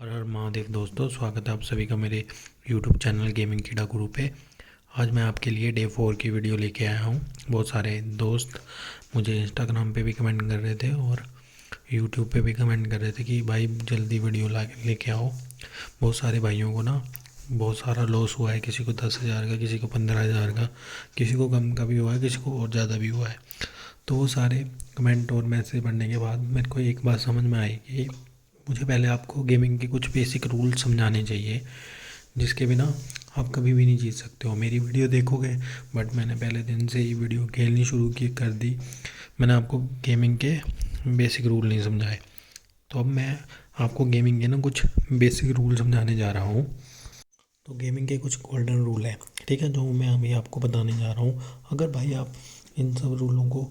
हर हर महादेव दोस्तों, स्वागत है आप सभी का मेरे YouTube चैनल गेमिंग कीड़ा गुरु पे। आज मैं आपके लिए डे 4 की वीडियो लेके आया हूँ। बहुत सारे दोस्त मुझे इंस्टाग्राम पे भी कमेंट कर रहे थे और YouTube पे भी कमेंट कर रहे थे कि भाई जल्दी वीडियो ला लेके आओ। बहुत सारे भाइयों को ना बहुत सारा लॉस हुआ है, किसी को 10,000 का, किसी को 15,000 का, किसी को कम का भी हुआ है, किसी को और ज़्यादा भी हुआ है। तो वो सारे कमेंट और मैसेज पढ़ने के बाद मेरे को एक बात समझ में आई कि मुझे पहले आपको गेमिंग के कुछ बेसिक रूल समझाने चाहिए, जिसके बिना आप कभी भी नहीं जीत सकते हो। मेरी वीडियो देखोगे, बट मैंने पहले दिन से ही वीडियो खेलनी शुरू की कर दी। मैंने आपको गेमिंग के बेसिक रूल नहीं समझाए। तो अब मैं आपको गेमिंग के ना कुछ बेसिक रूल समझाने जा रहा हूँ। तो गेमिंग के कुछ गोल्डन रूल है, ठीक है, जो मैं अभी आपको बताने जा रहा हूँ। अगर भाई आप इन सब रूलों को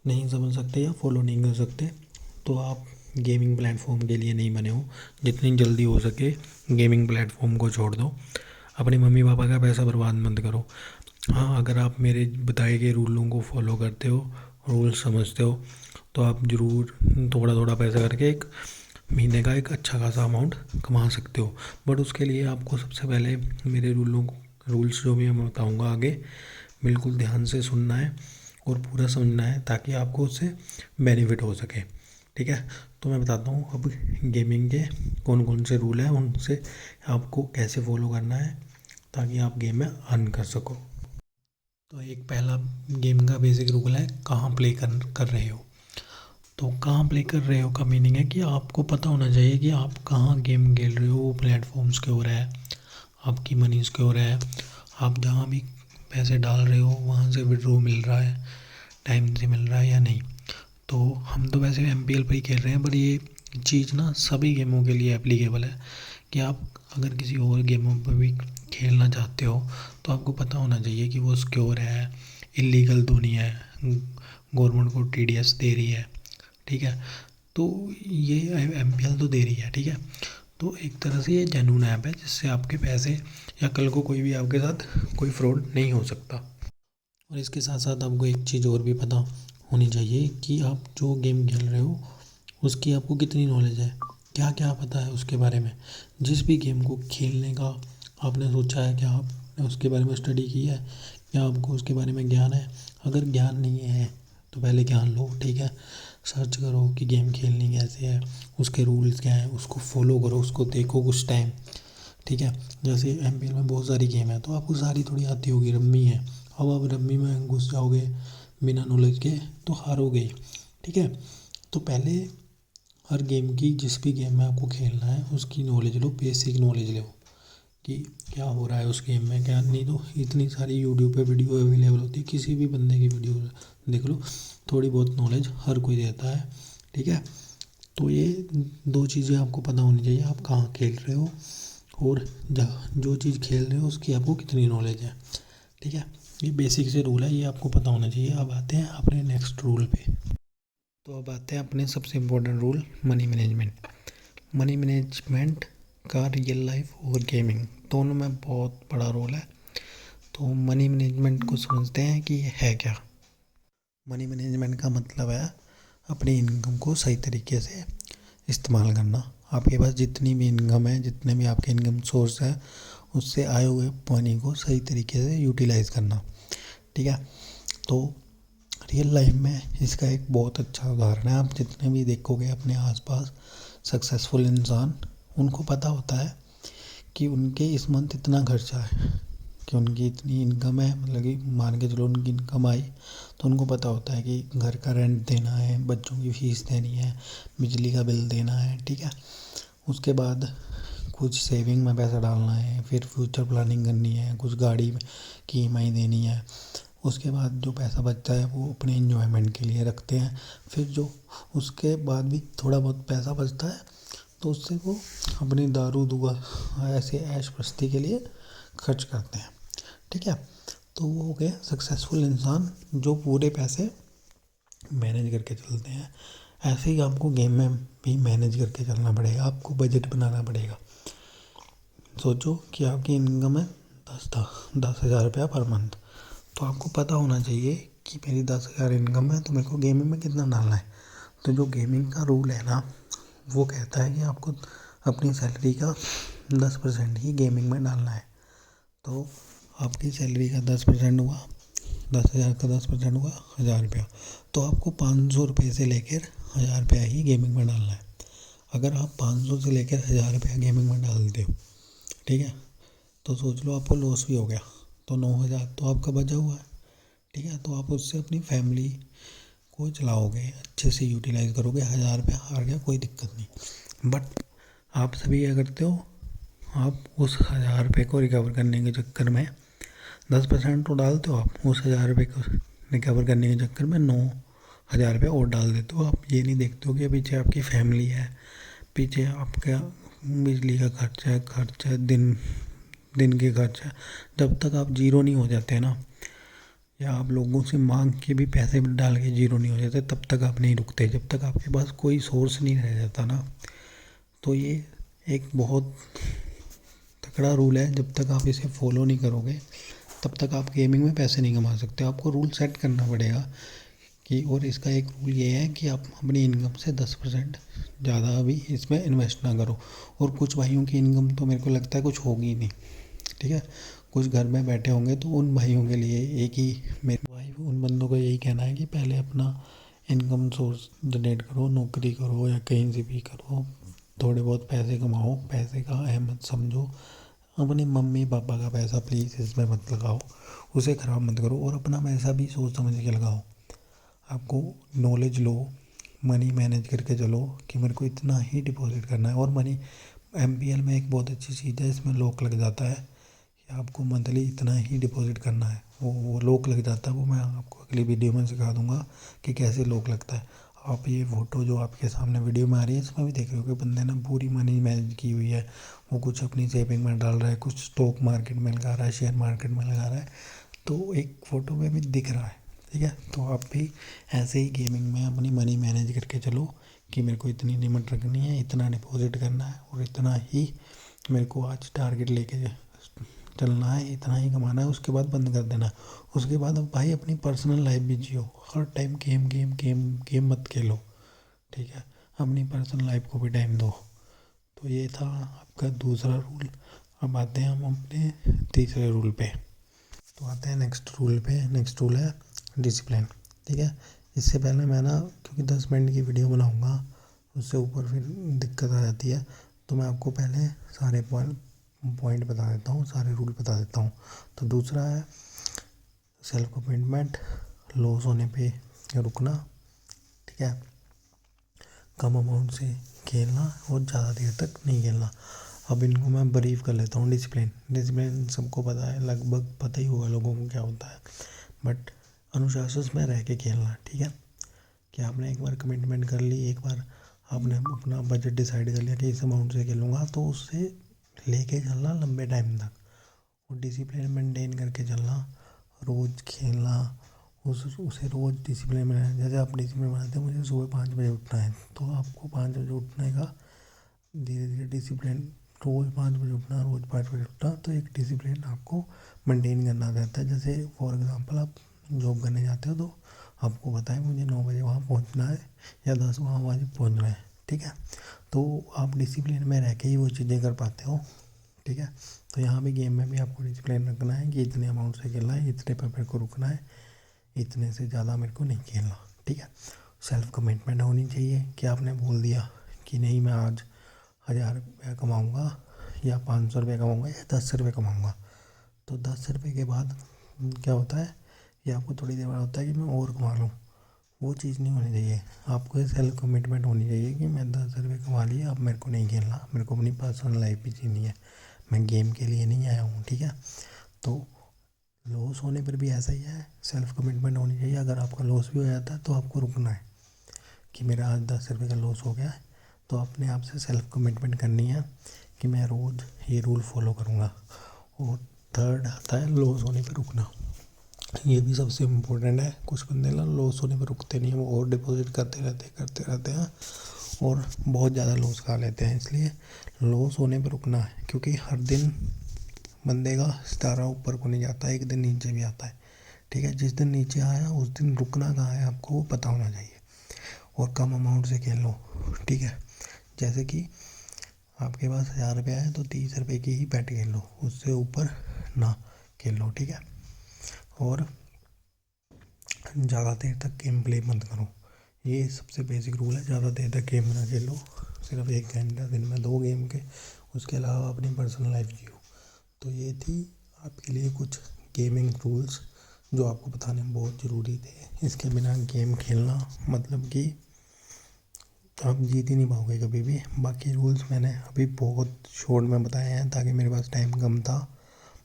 नहीं समझ सकते या फॉलो नहीं कर सकते तो आप गेमिंग प्लेटफॉर्म के लिए नहीं बने हो। जितनी जल्दी हो सके गेमिंग प्लेटफॉर्म को छोड़ दो। अपने मम्मी पापा का पैसा बर्बाद मत करो। हाँ, अगर आप मेरे बताए गए रूलों को फॉलो करते हो, रूल समझते हो, तो आप ज़रूर थोड़ा थोड़ा पैसा करके एक महीने का एक अच्छा खासा अमाउंट कमा सकते हो। बट उसके लिए आपको सबसे पहले मेरे रूल्स जो भी मैं बताऊँगा आगे, बिल्कुल ध्यान से सुनना है और पूरा समझना है, ताकि आपको उससे बेनिफिट हो सके। ठीक है, तो मैं बताता हूँ अब गेमिंग के कौन कौन से रूल हैं, उनसे आपको कैसे फॉलो करना है ताकि आप गेम में अर्न कर सको। तो एक पहला गेम का बेसिक रूल है, कहाँ प्ले कर रहे हो। तो कहाँ प्ले कर रहे हो का मीनिंग है कि आपको पता होना चाहिए कि आप कहाँ गेम खेल रहे हो, वो प्लेटफॉर्म्स के हो रहा है, आपकी मनीज के हो रहा है, आप जहाँ भी पैसे डाल रहे हो वहाँ से विड्रॉ मिल रहा है, टाइम से मिल रहा है या नहीं। तो हम तो वैसे MPL पर ही खेल रहे हैं, पर ये चीज़ ना सभी गेमों के लिए एप्लीकेबल है कि आप अगर किसी और गेमों पर भी खेलना चाहते हो तो आपको पता होना चाहिए कि वो सिक्योर है, इलीगल तो नहीं है, गवर्नमेंट को TDS दे रही है। ठीक है, तो ये MPL तो दे रही है, ठीक है। तो एक तरह से ये जेन्युइन ऐप है, जिससे आपके पैसे या कल को कोई भी आपके साथ कोई फ्रॉड नहीं हो सकता। और इसके साथ साथ आपको एक चीज़ और भी पता होनी चाहिए कि आप जो गेम खेल रहे हो उसकी आपको कितनी नॉलेज है, क्या क्या पता है उसके बारे में। जिस भी गेम को खेलने का आपने सोचा है, क्या आपने उसके बारे में स्टडी की है, क्या आपको उसके बारे में ज्ञान है। अगर ज्ञान नहीं है तो पहले ज्ञान लो, ठीक है। सर्च करो कि गेम खेलनी कैसे है, उसके रूल्स क्या हैं, उसको फॉलो करो, उसको देखो कुछ टाइम, ठीक है। जैसे MPL में बहुत सारी गेम है, तो आपको सारी थोड़ी आती होगी। रम्मी है, अब आप रम्मी में घुस जाओगे बिना नॉलेज के तो हारोगे, ठीक है। तो पहले हर गेम की, जिस भी गेम में आपको खेलना है उसकी नॉलेज लो, बेसिक नॉलेज लो कि क्या हो रहा है उस गेम में, क्या नहीं। तो इतनी सारी यूट्यूब पे वीडियो अवेलेबल होती है, किसी भी बंदे की वीडियो देख लो, थोड़ी बहुत नॉलेज हर कोई देता है, ठीक है। तो ये दो चीज़ें आपको पता होनी चाहिए, आप कहाँ खेल रहे हो और जो चीज़ खेल रहे हो उसकी आपको कितनी नॉलेज है, ठीक है। ये बेसिक से रूल है, ये आपको पता होना चाहिए। अब आते हैं अपने नेक्स्ट रूल पे। तो अब आते हैं अपने सबसे important rule, money management. Money management का रियल लाइफ और गेमिंग दोनों में बहुत बड़ा रोल है। तो मनी मैनेजमेंट को समझते हैं कि ये है क्या। मनी मैनेजमेंट का मतलब है अपनी इनकम को सही तरीके से इस्तेमाल करना। आपके पास जितनी भी इनकम है, जितने भी आपके इनकम सोर्स है, उससे आए हुए मनी को सही तरीके से यूटिलाइज़ करना, ठीक है। तो रियल लाइफ में इसका एक बहुत अच्छा उदाहरण है। आप जितने भी देखोगे अपने आसपास सक्सेसफुल इंसान, उनको पता होता है कि उनके इस मंथ इतना खर्चा है, कि उनकी इतनी इनकम है, मतलब कि मान के चलो उनकी इनकम आई तो उनको पता होता है कि घर का रेंट देना है, बच्चों की फीस देनी है, बिजली का बिल देना है, ठीक है। उसके बाद कुछ सेविंग में पैसा डालना है, फिर फ्यूचर प्लानिंग करनी है, कुछ गाड़ी की EMI देनी है। उसके बाद जो पैसा बचता है वो अपने इन्जॉयमेंट के लिए रखते हैं। फिर जो उसके बाद भी थोड़ा बहुत पैसा बचता है तो उससे वो अपनी दारू दुआ ऐसे ऐश प्रस्ती के लिए खर्च करते हैं, ठीक है। तो वो हो गया सक्सेसफुल इंसान जो पूरे पैसे मैनेज करके चलते हैं। ऐसे ही आपको गेम में भी मैनेज करके चलना पड़ेगा, आपको बजट बनाना पड़ेगा। सोचो कि आपकी इनकम है 10,000 रुपया पर मंथ, तो आपको पता होना चाहिए कि मेरी 10,000 इनकम है, तो मेरे को गेमिंग में कितना डालना है। तो जो गेमिंग का रूल है ना, वो कहता है कि आपको अपनी सैलरी का 10% ही गेमिंग में डालना है। तो आपकी सैलरी का 10% हुआ, 10,000 का 10% हुआ 1,000 रुपया। तो आपको 500 रुपये से लेकर 1,000 रुपया ही गेमिंग में डालना है। अगर आप 500 से लेकर 1,000 रुपया गेमिंग में डालते हो, ठीक है, तो सोच लो आपको लॉस भी हो गया तो 9,000 तो आपका बचा हुआ है, ठीक है। तो आप उससे अपनी फैमिली को चलाओगे, अच्छे से यूटिलाइज़ करोगे। 1,000 रुपया हार गया कोई दिक्कत नहीं, बट आप सभी क्या करते हो, आप उस 1,000 रुपये को रिकवर करने के चक्कर में 10% तो डालते हो, आप उस 1,000 रुपये को रिकवर करने के चक्कर में 9,000 रुपये और डाल देते हो। आप ये नहीं देखते हो कि पीछे आपकी फैमिली है, पीछे आपका बिजली का खर्चा है, दिन के खर्चा। जब तक आप जीरो नहीं हो जाते ना, या आप लोगों से मांग के भी पैसे डाल के जीरो नहीं हो जाते, तब तक आप नहीं रुकते। जब तक आपके पास कोई सोर्स नहीं रह जाता ना, तो ये एक बहुत तगड़ा रूल है। जब तक आप इसे फॉलो नहीं करोगे तब तक आप गेमिंग में पैसे नहीं कमा सकते। आपको रूल सेट करना पड़ेगा कि, और इसका एक रूल ये है कि आप अपनी इनकम से 10% ज़्यादा अभी इसमें इन्वेस्ट ना करो। और कुछ भाइयों की इनकम तो मेरे को लगता है कुछ होगी नहीं, ठीक है, कुछ घर में बैठे होंगे, तो उन भाइयों के लिए एक ही मेरे भाई उन बंदों को यही कहना है कि पहले अपना इनकम सोर्स जनरेट करो, नौकरी करो या कहीं से भी करो, थोड़े बहुत पैसे कमाओ, पैसे का अहमियत समझो। अपने मम्मी पापा का पैसा प्लीज़ इसमें मत लगाओ, उसे ख़राब मत करो, और अपना पैसा भी सोच समझ के लगाओ। आपको नॉलेज लो, मनी मैनेज करके चलो कि मेरे को इतना ही डिपॉजिट करना है। और मनी MPL में एक बहुत अच्छी चीज़ है, इसमें लॉक लग जाता है कि आपको मंथली इतना ही डिपॉजिट करना है। वो लॉक लग जाता है, वो मैं आपको अगली वीडियो में सिखा दूंगा कि कैसे लॉक लगता है। आप ये फ़ोटो जो आपके सामने वीडियो में आ रही है, इसमें भी देख रहे हो कि बंदे ने पूरी मनी मैनेज की हुई है। वो कुछ अपनी सेविंग में डाल रहा है, कुछ स्टॉक मार्केट में लगा रहा है, शेयर मार्केट में लगा रहा है, तो एक फ़ोटो में भी दिख रहा है, ठीक है। तो आप भी ऐसे ही गेमिंग में अपनी मनी मैनेज करके चलो कि मेरे को इतनी लिमिट रखनी है, इतना डिपॉजिट करना है, और इतना ही मेरे को आज टारगेट लेके चलना है, इतना ही कमाना है, उसके बाद बंद कर देना है। उसके बाद अब भाई अपनी पर्सनल लाइफ भी जियो, हर time game game game game मत खेलो, ठीक है, अपनी पर्सनल लाइफ को भी टाइम दो। तो ये था आपका दूसरा रूल। अब आते हैं हम अपने तीसरे रूल पे। तो आते हैं नेक्स्ट रूल पे। नेक्स्ट रूल है डिसिप्लिन, ठीक है। इससे पहले मैं ना, क्योंकि 10 मिनट की वीडियो बनाऊंगा, उससे ऊपर फिर दिक्कत आ जाती है, तो मैं आपको पहले सारे पॉइंट बता देता हूँ, सारे रूल बता देता हूँ। तो दूसरा है सेल्फ कमिटमेंट, लॉस होने पे रुकना, ठीक है, कम अमाउंट से खेलना और ज़्यादा देर तक नहीं खेलना। अब इनको मैं ब्रीफ कर लेता हूँ। डिसिप्लिन सबको पता है, लगभग पता ही होगा लोगों को क्या होता है, बट अनुशासन में रह के खेलना, ठीक है। कि आपने एक बार कमिटमेंट कर ली, एक बार आपने अपना बजट डिसाइड कर लिया कि इस अमाउंट से खेलूँगा, तो उससे लेके चलना लंबे टाइम तक, और डिसिप्लिन मेंटेन करके चलना, रोज़ खेलना, उसे रोज़ डिसिप्लिन में रहना। जैसे आप डिसिप्लिन बनाते हैं, मुझे सुबह 5 बजे उठना है, तो आपको 5 बजे उठने का धीरे धीरे डिसिप्लिन, रोज़ 5 बजे उठना, रोज़ 5 बजे उठना, तो एक डिसिप्लिन आपको मेंटेन करना रहता है। जैसे फॉर एग्ज़ाम्पल आप जॉब करने जाते हो, तो आपको पता है मुझे 9 बजे वहाँ पहुँचना है या 10 वहाँ बजे पहुँचना है, ठीक है। तो आप डिसिप्लिन में रह के ही वो चीज़ें कर पाते हो, ठीक है। तो यहाँ भी गेम में भी आपको डिसिप्लिन रखना है कि इतने अमाउंट से खेलना है, इतने पे मेरे को रुकना है, इतने से ज़्यादा मेरे को नहीं खेलना, ठीक है। सेल्फ कमिटमेंट होनी चाहिए कि आपने बोल दिया कि नहीं, मैं आज 1,000 रुपया कमाऊँगा या 500 रुपये कमाऊँगा या 10 रुपये कमाऊँगा। तो 10 रुपये के बाद क्या होता है, ये आपको थोड़ी देर बाद होता है कि मैं और कमा लूँ। वो चीज़ नहीं होनी चाहिए। आपको सेल्फ कमिटमेंट होनी चाहिए कि मैं 10 रुपये कमा लिए, अब मेरे को नहीं खेलना, मेरे को अपनी पर्सनल लाइफ भी जीनी है, मैं गेम के लिए नहीं आया हूँ, ठीक है। तो लॉस होने पर भी ऐसा ही है, सेल्फ कमिटमेंट होनी चाहिए। अगर आपका लॉस भी हो जाता है तो आपको रुकना है कि मेरा आज 10 रुपये का लॉस हो गया है, तो अपने आप से सेल्फ कमिटमेंट करनी है कि मैं रोज़ ये रूल फॉलो करूँगा। और थर्ड आता है लॉस होने पर रुकना। ये भी सबसे इम्पोर्टेंट है। कुछ बंदे ना लॉस होने पर रुकते नहीं हैं, वो और डिपॉजिट करते रहते हैं और बहुत ज़्यादा लॉस खा लेते हैं। इसलिए लॉस होने पर रुकना है, क्योंकि हर दिन बंदे का सितारा ऊपर को नहीं जाता, एक दिन नीचे भी आता है, ठीक है। जिस दिन नीचे आया उस दिन रुकना कहाँ है आपको वो पता होना चाहिए, और कम अमाउंट से खेल लो, ठीक है। जैसे कि आपके पास 1000 रुपया है तो 30 रुपये की ही बैट खेल लो, उससे ऊपर ना खेल लो, ठीक है। और ज़्यादा देर तक गेम प्ले मत करो, ये सबसे बेसिक रूल है। ज़्यादा देर तक गेम ना खेलो, सिर्फ 1 घंटा दिन में 2 गेम के, उसके अलावा अपनी पर्सनल लाइफ जियो। तो ये थी आपके लिए कुछ गेमिंग रूल्स जो आपको बताने बहुत ज़रूरी थे। इसके बिना गेम खेलना मतलब कि आप जीत ही नहीं पाओगे कभी भी। बाकी रूल्स मैंने अभी बहुत शॉर्ट में बताए हैं ताकि मेरे पास टाइम कम था।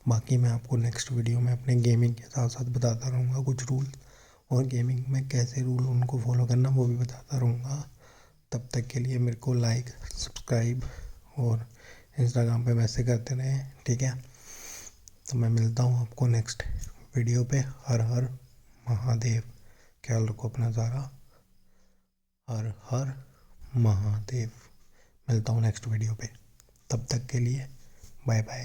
बाकी मैं आपको नेक्स्ट वीडियो में अपने गेमिंग के साथ साथ बताता रहूँगा कुछ रूल, और गेमिंग में कैसे रूल उनको फॉलो करना वो भी बताता रहूँगा। तब तक के लिए मेरे को लाइक, सब्सक्राइब और इंस्टाग्राम पे मैसेज करते रहें, ठीक है। तो मैं मिलता हूँ आपको नेक्स्ट वीडियो पे। हर हर महादेव। ख्याल रखो अपना सारा। हर हर महादेव। मिलता हूँ नेक्स्ट वीडियो पे, तब तक के लिए बाय बाय।